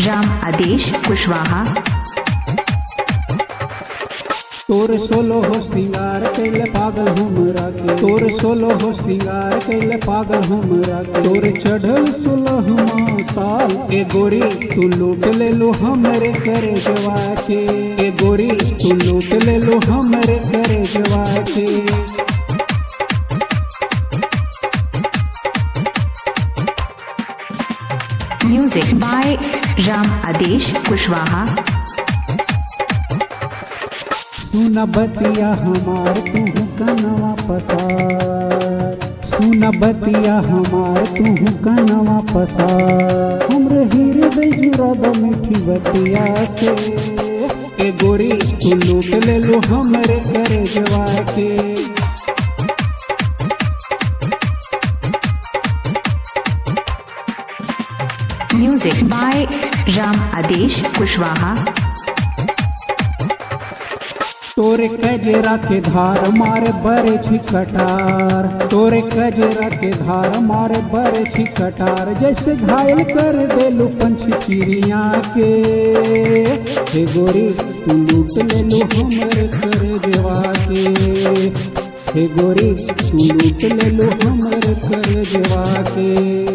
राम आदेश कुशवाहा। तोर सोलो हो सिंगार कैले पागल हमरा के, तोर सोलो हो सिंगार कैले पागल हमरा के। तोर चढ़ल 16वां साल ए गोरी तू लूट ले लो हमरे करे जवा के, ए गोरी तू लूट ले लो हमरे करे जवा के। म्यूजिक बाय राम आदेश कुशवाहा। सुन बतिया हमार तू कनवा पसार, सुन बतिया हमार तू कनवा पसार। हमरे हृदय जुड़ा दो मीठी बतिया से, ए गोरी तू लूट ले लो हमरे करे जवा के। म्यूजिक बाय राम आदेश कुशवाहा। तोरे कजरा के धार मारे बरे छिकटार, तोरे कजरा के धार मारे बरे छिकटार। जैसे घायल कर दे लो पंछी चिड़िया के, हे गोरी तू लूट ले लो हमरे करे जवा के। हे गोरी तू लूट ले लो हमरे करे जवा के।